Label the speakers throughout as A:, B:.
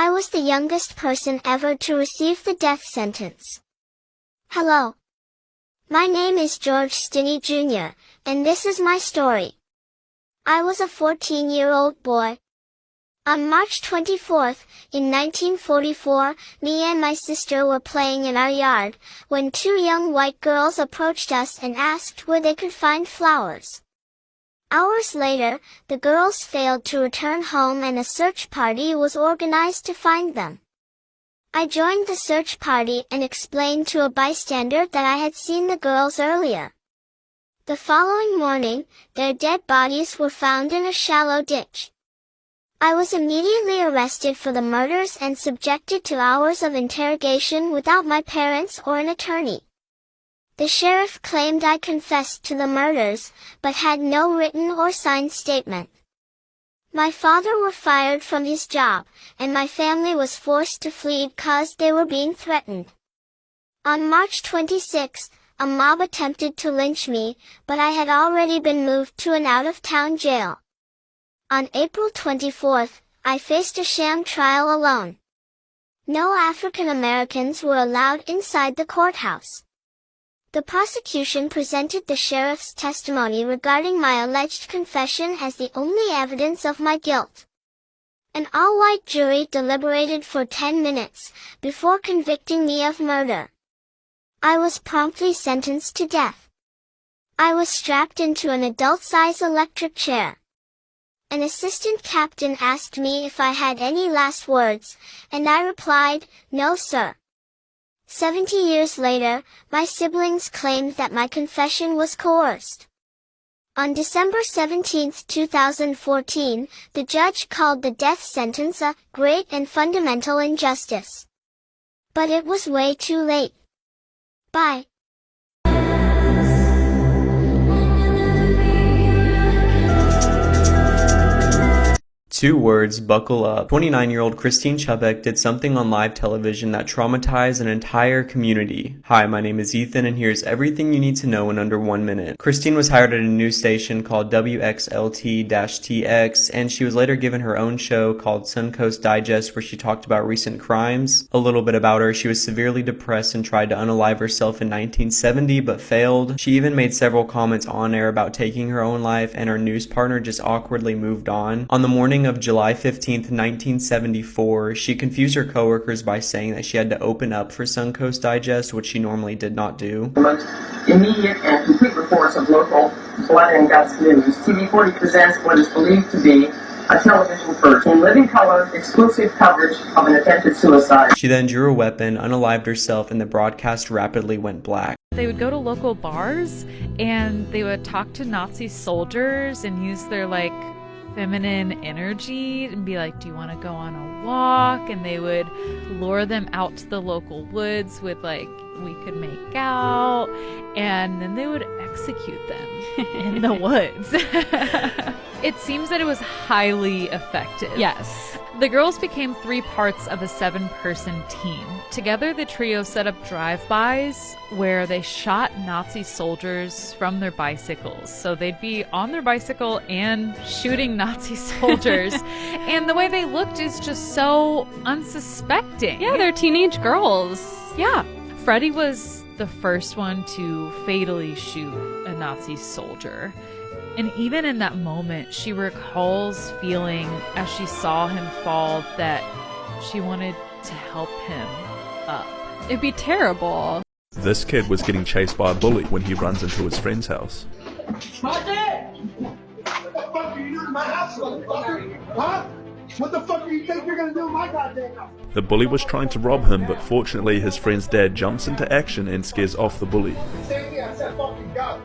A: I was the youngest person ever to receive the death sentence. Hello. My name is George Stinney Jr., and this is my story. I was a 14-year-old boy. On March 24th, in 1944, me and my sister were playing in our yard, when two young white girls approached us and asked where they could find flowers. Hours later, the girls failed to return home and a search party was organized to find them. I joined the search party and explained to a bystander that I had seen the girls earlier. The following morning, their dead bodies were found in a shallow ditch. I was immediately arrested for the murders and subjected to hours of interrogation without my parents or an attorney. The sheriff claimed I confessed to the murders, but had no written or signed statement. My father was fired from his job, and my family was forced to flee because they were being threatened. On March 26, a mob attempted to lynch me, but I had already been moved to an out-of-town jail. On April 24th, I faced a sham trial alone. No African Americans were allowed inside the courthouse. The prosecution presented the sheriff's testimony regarding my alleged confession as the only evidence of my guilt. An all-white jury deliberated for 10 minutes, before convicting me of murder. I was promptly sentenced to death. I was strapped into an adult-size electric chair. An assistant captain asked me if I had any last words, and I replied, "No, sir." 70 years later, my siblings claimed that my confession was coerced. On December 17, 2014, the judge called the death sentence a great and fundamental injustice. But it was way too late. Bye.
B: 2 words, buckle up. 29-year-old Christine Chubbuck did something on live television that traumatized an entire community. Hi, my name is Ethan, and here's everything you need to know in under 1 minute. Christine was hired at a news station called WXLT-TX, and she was later given her own show called Suncoast Digest, where she talked about recent crimes. A little bit about her: she was severely depressed and tried to unalive herself in 1970, but failed. She even made several comments on air about taking her own life, and her news partner just awkwardly moved on. On the morning of July 15th, 1974, she confused her coworkers by saying that she had to open up for Suncoast Digest, which she normally did not do.
C: The most immediate and complete reports of local blood and guts news, TV40 presents what is believed to be a television first in living color, exclusive coverage of an attempted suicide.
B: She then drew a weapon, unalived herself, and the broadcast rapidly went black.
D: They would go to local bars and they would talk to Nazi soldiers and use their feminine energy and be like, "Do you want to go on a walk?" And they would lure them out to the local woods with we could make out, and then they would execute them in the woods. It seems that it was highly effective.
E: Yes.
D: The girls became 3 parts of a 7-person team. Together, the trio set up drive-bys where they shot Nazi soldiers from their bicycles. So they'd be on their bicycle and shooting Nazi soldiers. And the way they looked is just so unsuspecting.
E: Yeah, they're teenage girls.
D: Yeah. Freddie was the first one to fatally shoot a Nazi soldier. And even in that moment, she recalls feeling, as she saw him fall, that she wanted to help him up.
E: It'd be terrible.
F: This kid was getting chased by a bully when he runs into his friend's house.
G: My dad! What the fuck are you doing in my house, motherfucker? Huh? What the fuck do you think you're gonna do in my goddamn house?
F: The bully was trying to rob him, but fortunately his friend's dad jumps into action and scares off the bully.
G: Same thing I said, fucking go.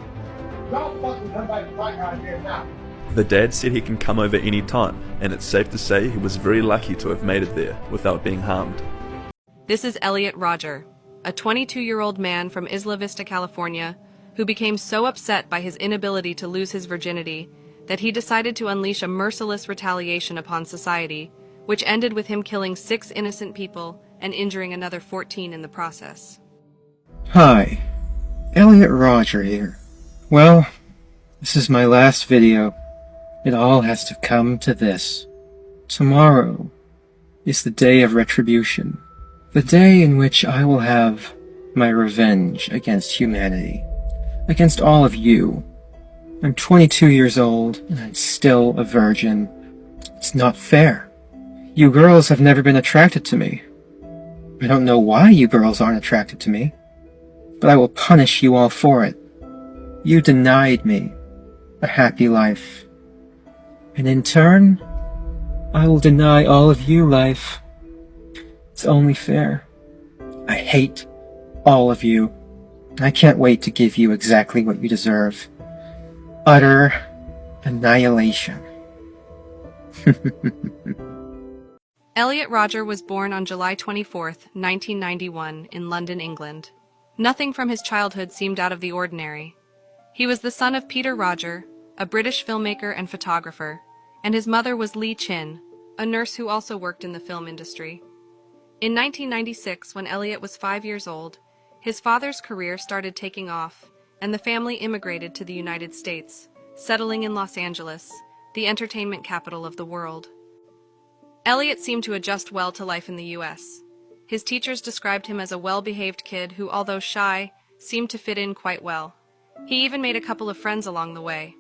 G: Don't fucking come back to my goddamn house.
F: The dad said he can come over any time, and it's safe to say he was very lucky to have made it there without being harmed.
H: This is Elliot Rodger, a 22-year-old man from Isla Vista, California, who became so upset by his inability to lose his virginity that he decided to unleash a merciless retaliation upon society, which ended with him killing 6 innocent people and injuring another 14 in the process.
I: Hi, Elliot Rodger here. Well, this is my last video. It all has to come to this. Tomorrow, is the day of retribution. The day in which I will have my revenge against humanity. Against all of you. I'm 22 years old, and I'm still a virgin. It's not fair. You girls have never been attracted to me. I don't know why you girls aren't attracted to me, but I will punish you all for it. You denied me a happy life. And in turn, I will deny all of you life. It's only fair. I hate all of you. I can't wait to give you exactly what you deserve. Utter annihilation.
H: Elliot Rodger was born on July 24, 1991, in London, England. Nothing from his childhood seemed out of the ordinary. He was the son of Peter Rodger, a British filmmaker and photographer, and his mother was Lee Chin, a nurse who also worked in the film industry. In 1996, when Elliot was 5 years old, his father's career started taking off, and the family immigrated to the United States, settling in Los Angeles, the entertainment capital of the world. Elliot seemed to adjust well to life in the U.S. His teachers described him as a well-behaved kid who, although shy, seemed to fit in quite well. He even made a couple of friends along the way.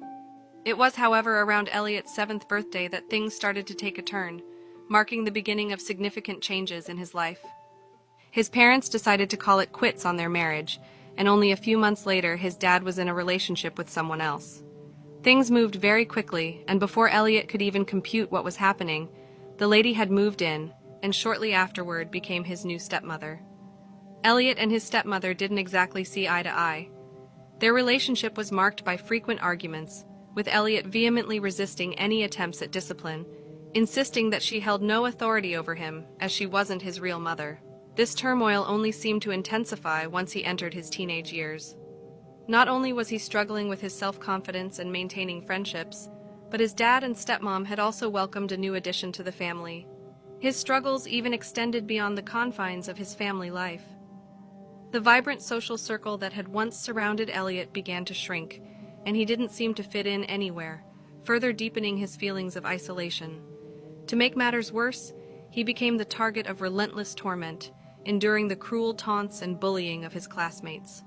H: It was, however, around Elliot's 7th birthday that things started to take a turn, marking the beginning of significant changes in his life. His parents decided to call it quits on their marriage, and only a few months later his dad was in a relationship with someone else. Things moved very quickly, and before Elliot could even compute what was happening, the lady had moved in, and shortly afterward became his new stepmother. Elliot and his stepmother didn't exactly see eye to eye. Their relationship was marked by frequent arguments, with Elliot vehemently resisting any attempts at discipline, insisting that she held no authority over him, as she wasn't his real mother. This turmoil only seemed to intensify once he entered his teenage years. Not only was he struggling with his self-confidence and maintaining friendships, but his dad and stepmom had also welcomed a new addition to the family. His struggles even extended beyond the confines of his family life. The vibrant social circle that had once surrounded Elliot began to shrink, and he didn't seem to fit in anywhere, further deepening his feelings of isolation. To make matters worse, he became the target of relentless torment, enduring the cruel taunts and bullying of his classmates.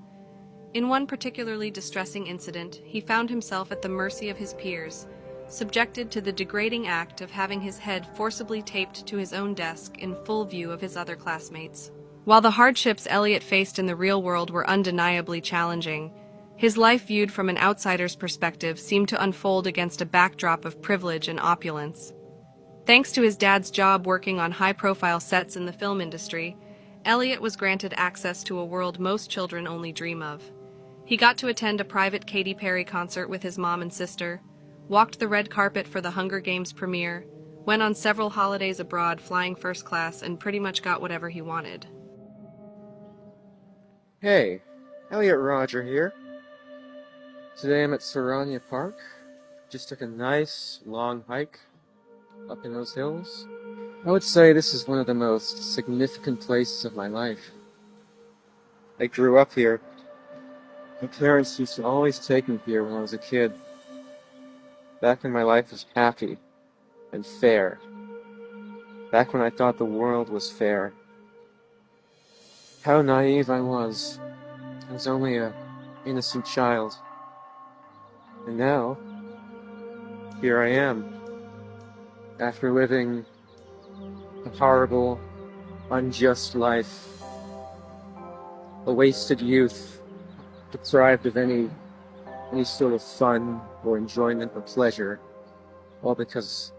H: In one particularly distressing incident, he found himself at the mercy of his peers, subjected to the degrading act of having his head forcibly taped to his own desk in full view of his other classmates. While the hardships Elliot faced in the real world were undeniably challenging, his life viewed from an outsider's perspective seemed to unfold against a backdrop of privilege and opulence. Thanks to his dad's job working on high-profile sets in the film industry, Elliot was granted access to a world most children only dream of. He got to attend a private Katy Perry concert with his mom and sister, walked the red carpet for the Hunger Games premiere, went on several holidays abroad flying first class, and pretty much got whatever he wanted.
I: Hey, Elliot Rodger here. Today I'm at Sarania Park. Just took a nice, long hike up in those hills. I would say this is one of the most significant places of my life. I grew up here. My parents used to always take me here when I was a kid. Back when my life was happy and fair. Back when I thought the world was fair. How naive I was. I was only an innocent child. And now, here I am. After living a horrible, unjust life. A wasted youth, deprived of any sort of fun or enjoyment or pleasure, all because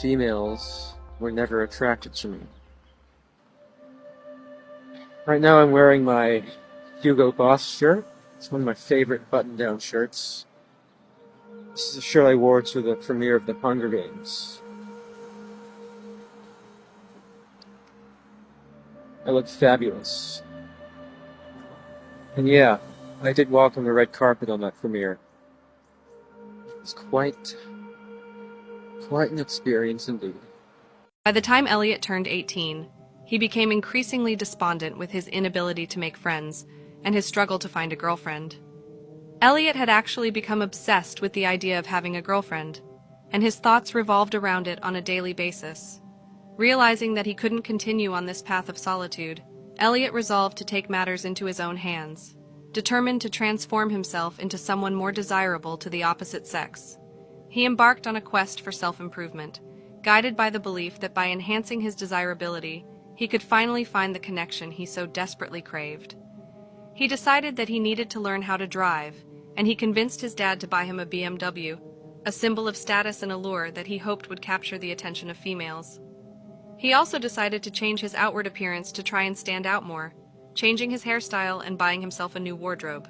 I: females were never attracted to me. Right now I'm wearing my Hugo Boss shirt. It's one of my favorite button-down shirts. This is a shirt I wore to the premiere of the Hunger Games. I look fabulous. And yeah, I did walk on the red carpet on that premiere. It was quite an experience indeed.
H: By the time Elliot turned 18, he became increasingly despondent with his inability to make friends and his struggle to find a girlfriend. Elliot had actually become obsessed with the idea of having a girlfriend, and his thoughts revolved around it on a daily basis. Realizing that he couldn't continue on this path of solitude, Elliot resolved to take matters into his own hands, determined to transform himself into someone more desirable to the opposite sex. He embarked on a quest for self-improvement, guided by the belief that by enhancing his desirability, he could finally find the connection he so desperately craved. He decided that he needed to learn how to drive, and he convinced his dad to buy him a BMW, a symbol of status and allure that he hoped would capture the attention of females. He also decided to change his outward appearance to try and stand out more, changing his hairstyle and buying himself a new wardrobe.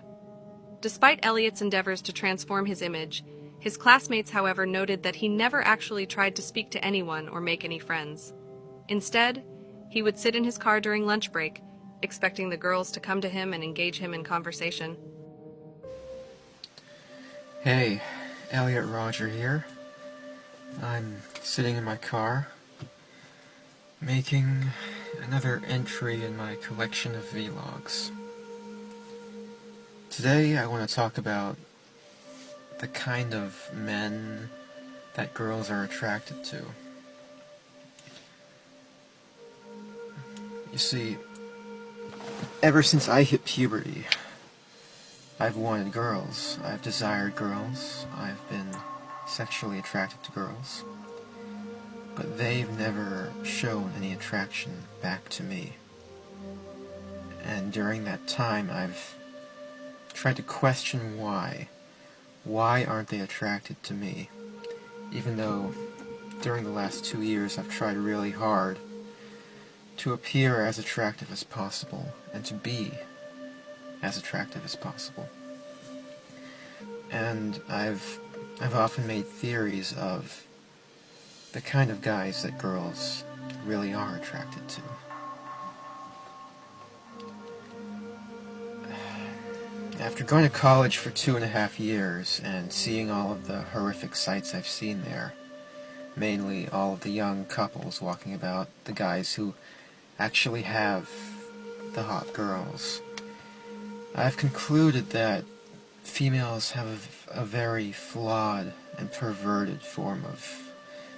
H: Despite Elliot's endeavors to transform his image, his classmates, however, noted that he never actually tried to speak to anyone or make any friends. Instead, he would sit in his car during lunch break, expecting the girls to come to him and engage him in conversation.
I: Hey, Elliot Roger here. I'm sitting in my car, making another entry in my collection of vlogs. Today I want to talk about the kind of men that girls are attracted to. You see, ever since I hit puberty, I've wanted girls, I've desired girls, I've been sexually attracted to girls, but they've never shown any attraction back to me. And during that time, I've tried to question why. Why aren't they attracted to me? Even though during the last 2 years I've tried really hard to appear as attractive as possible and to be as attractive as possible. And I've often made theories of the kind of guys that girls really are attracted to. After going to college for 2.5 years and seeing all of the horrific sights I've seen there, mainly all of the young couples walking about, the guys who actually have the hot girls, I've concluded that females have a very flawed and perverted form of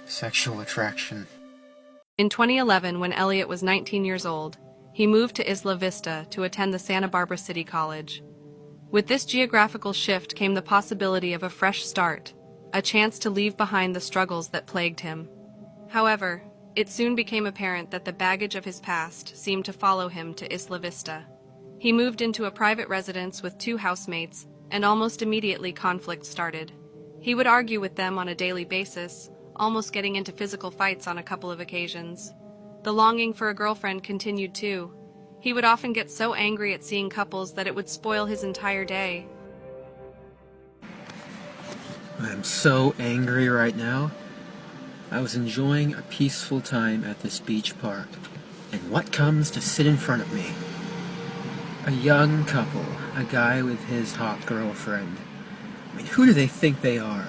I: sexual attraction.
H: In 2011, when Elliot was 19 years old, he moved to Isla Vista to attend the Santa Barbara City College. With this geographical shift came the possibility of a fresh start, a chance to leave behind the struggles that plagued him. However, it soon became apparent that the baggage of his past seemed to follow him to Isla Vista. He moved into a private residence with 2 housemates, and almost immediately conflict started. He would argue with them on a daily basis, almost getting into physical fights on a couple of occasions. The longing for a girlfriend continued too. He would often get so angry at seeing couples that it would spoil his entire day.
I: I'm so angry right now. I was enjoying a peaceful time at this beach park, and what comes to sit in front of me? A young couple, a guy with his hot girlfriend. I mean, who do they think they are?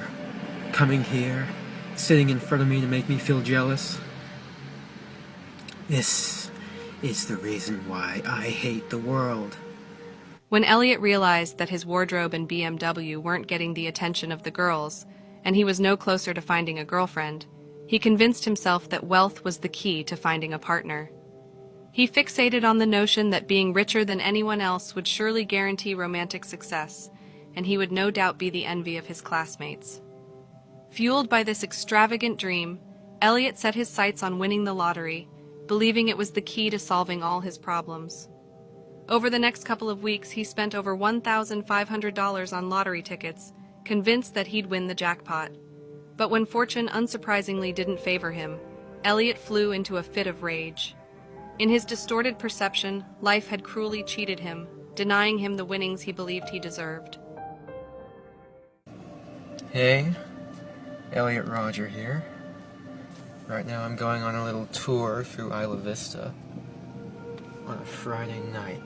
I: Coming here, sitting in front of me to make me feel jealous? This is the reason why I hate the world.
H: When Elliot realized that his wardrobe and BMW weren't getting the attention of the girls, and he was no closer to finding a girlfriend, he convinced himself that wealth was the key to finding a partner. He fixated on the notion that being richer than anyone else would surely guarantee romantic success, and he would no doubt be the envy of his classmates. Fueled by this extravagant dream, Elliot set his sights on winning the lottery, believing it was the key to solving all his problems. Over the next couple of weeks, he spent over $1,500 on lottery tickets, convinced that he'd win the jackpot. But when fortune unsurprisingly didn't favor him, Elliot flew into a fit of rage. In his distorted perception, life had cruelly cheated him, denying him the winnings he believed he deserved.
I: Hey, Elliot Roger here. Right now I'm going on a little tour through Isla Vista on a Friday night.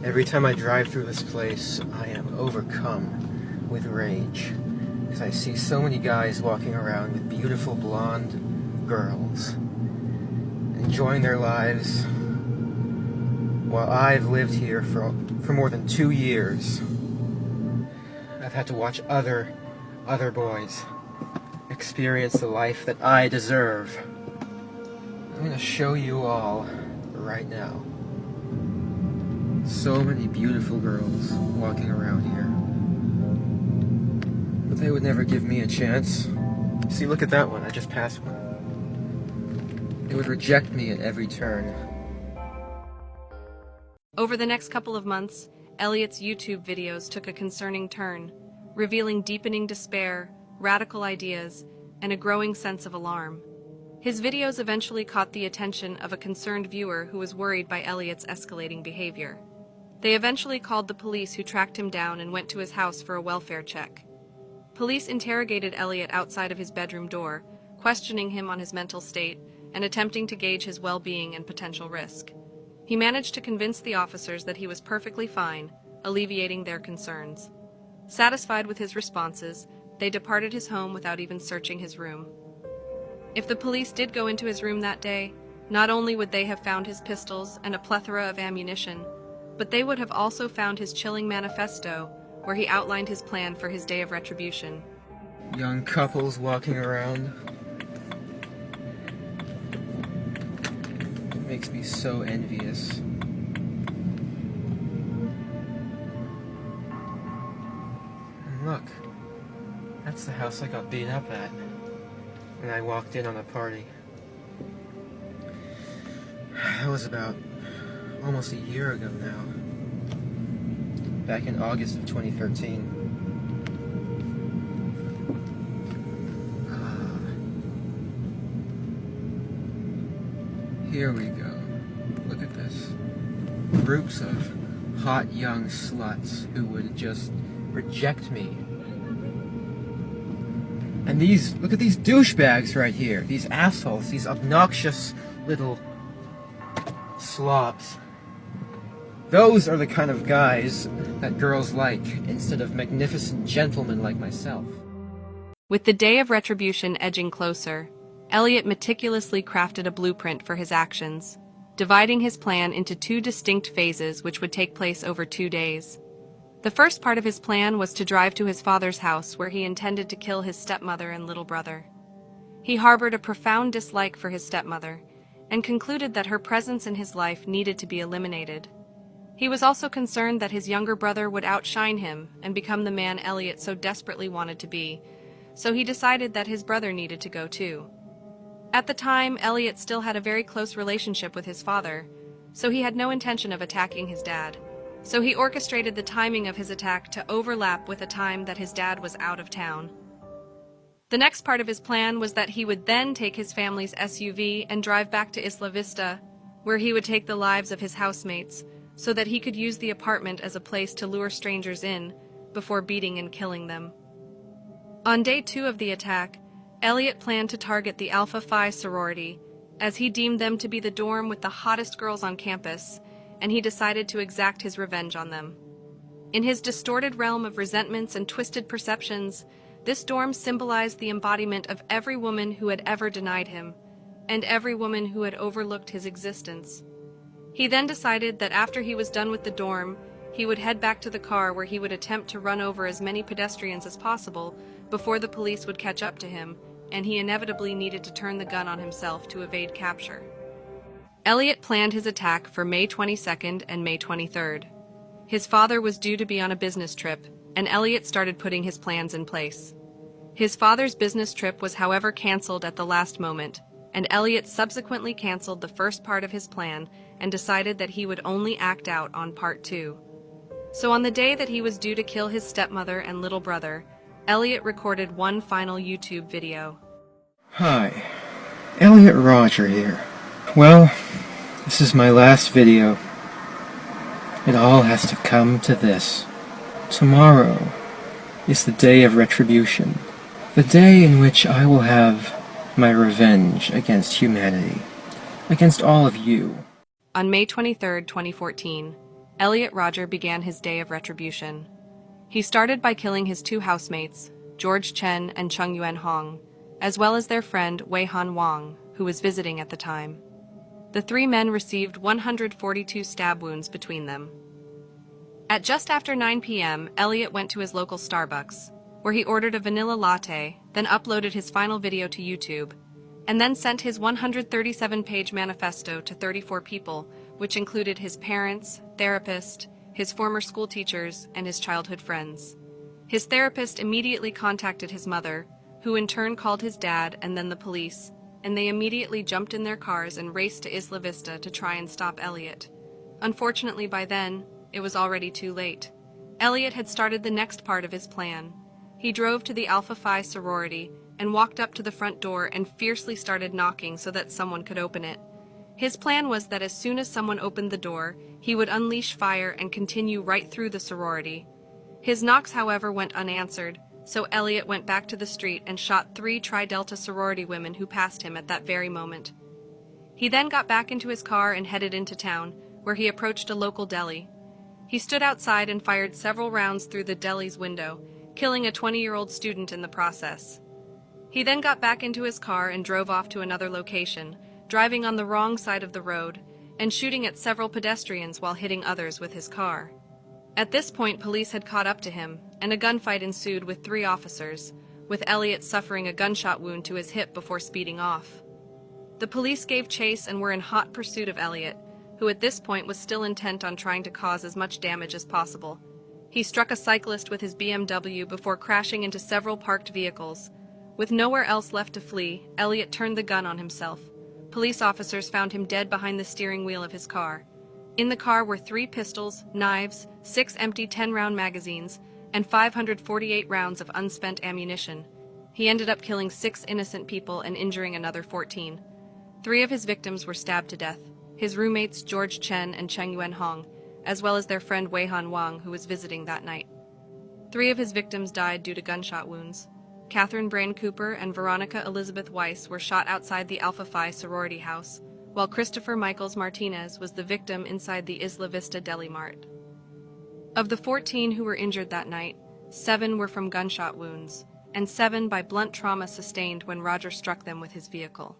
I: Every time I drive through this place, I am overcome with rage as I see so many guys walking around with beautiful blonde girls, enjoying their lives, while I've lived here for more than 2 years. I've had to watch other boys experience the life that I deserve. show you all right now. So many beautiful girls walking around here. But they would never give me a chance. See, look at that one. I just passed one. They would reject me at every turn.
H: Over the next couple of months, Elliot's YouTube videos took a concerning turn, revealing deepening despair, radical ideas, and a growing sense of alarm. His videos eventually caught the attention of a concerned viewer who was worried by Elliot's escalating behavior. They eventually called the police, who tracked him down and went to his house for a welfare check. Police interrogated Elliot outside of his bedroom door, questioning him on his mental state and attempting to gauge his well-being and potential risk. He managed to convince the officers that he was perfectly fine, alleviating their concerns. Satisfied with his responses, they departed his home without even searching his room. If the police did go into his room that day, not only would they have found his pistols and a plethora of ammunition, but they would have also found his chilling manifesto, where he outlined his plan for his day of retribution.
I: Young couples walking around. It makes me so envious. And look, that's the house I got beat up at when I walked in on a party. That was about almost a year ago now. Back in August of 2013. Here we go. Look at this. Groups of hot young sluts who would just reject me. And look at these douchebags right here. These assholes, these obnoxious little slobs. Those are the kind of guys that girls like, instead of magnificent gentlemen like myself.
H: With the day of retribution edging closer, Elliot meticulously crafted a blueprint for his actions, dividing his plan into two distinct phases which would take place over 2 days. The first part of his plan was to drive to his father's house, where he intended to kill his stepmother and little brother. He harbored a profound dislike for his stepmother, and concluded that her presence in his life needed to be eliminated. He was also concerned that his younger brother would outshine him and become the man Elliot so desperately wanted to be, so he decided that his brother needed to go too. At the time, Elliot still had a very close relationship with his father, so he had no intention of attacking his dad. So he orchestrated the timing of his attack to overlap with a time that his dad was out of town. The next part of his plan was that he would then take his family's SUV and drive back to Isla Vista, where he would take the lives of his housemates, so that he could use the apartment as a place to lure strangers in, before beating and killing them. On day 2 of the attack, Elliot planned to target the Alpha Phi sorority, as he deemed them to be the dorm with the hottest girls on campus, and he decided to exact his revenge on them. In his distorted realm of resentments and twisted perceptions, this dorm symbolized the embodiment of every woman who had ever denied him, and every woman who had overlooked his existence. He then decided that after he was done with the dorm, he would head back to the car, where he would attempt to run over as many pedestrians as possible before the police would catch up to him, and he inevitably needed to turn the gun on himself to evade capture. Elliot planned his attack for May 22nd and May 23rd. His father was due to be on a business trip, and Elliot started putting his plans in place. His father's business trip was, however, canceled at the last moment, and Elliot subsequently canceled the first part of his plan and decided that he would only act out on part 2. So on the day that he was due to kill his stepmother and little brother, Elliot recorded one final YouTube video.
I: Hi, Elliot Rodger here. Well, this is my last video. It all has to come to this. Tomorrow is the day of retribution. The day in which I will have my revenge against humanity. Against all of you.
H: On May 23, 2014, Elliot Rodger began his day of retribution. He started by killing his 2 housemates, George Chen and Chung Yuan Hong, as well as their friend Wei Han Wang, who was visiting at the time. The 3 men received 142 stab wounds between them. At just after 9 p.m., Elliot went to his local Starbucks, where he ordered a vanilla latte, then uploaded his final video to YouTube, and then sent his 137-page manifesto to 34 people, which included his parents, therapist, his former school teachers, and his childhood friends. His therapist immediately contacted his mother, who in turn called his dad and then the police, and they immediately jumped in their cars and raced to Isla Vista to try and stop Elliot. Unfortunately, by then, it was already too late. Elliot had started the next part of his plan. He drove to the Alpha Phi sorority and walked up to the front door and fiercely started knocking so that someone could open it. His plan was that as soon as someone opened the door, he would unleash fire and continue right through the sorority. His knocks, however, went unanswered, so Elliot went back to the street and shot 3 Tri Delta sorority women who passed him at that very moment. He then got back into his car and headed into town, where he approached a local deli. He stood outside and fired several rounds through the deli's window, killing a 20-year-old student in the process. He then got back into his car and drove off to another location, driving on the wrong side of the road and shooting at several pedestrians while hitting others with his car. At this point, police had caught up to him, and a gunfight ensued with 3 officers, with Elliot suffering a gunshot wound to his hip before speeding off. The police gave chase and were in hot pursuit of Elliot, who at this point was still intent on trying to cause as much damage as possible. He struck a cyclist with his BMW before crashing into several parked vehicles. With nowhere else left to flee, Elliot turned the gun on himself. Police officers found him dead behind the steering wheel of his car. In the car were 3 pistols, knives, 6 empty 10-round magazines, and 548 rounds of unspent ammunition. He ended up killing 6 innocent people and injuring another 14. 3 of his victims were stabbed to death: his roommates George Chen and Cheng Yuen Hong, as well as their friend Weihan Wang, who was visiting that night. 3 of his victims died due to gunshot wounds. Catherine Brain Cooper and Veronica Elizabeth Weiss were shot outside the Alpha Phi sorority house, while Christopher Michaels Martinez was the victim inside the Isla Vista Deli Mart. Of the 14 who were injured that night, 7 were from gunshot wounds, and 7 by blunt trauma sustained when Roger struck them with his vehicle.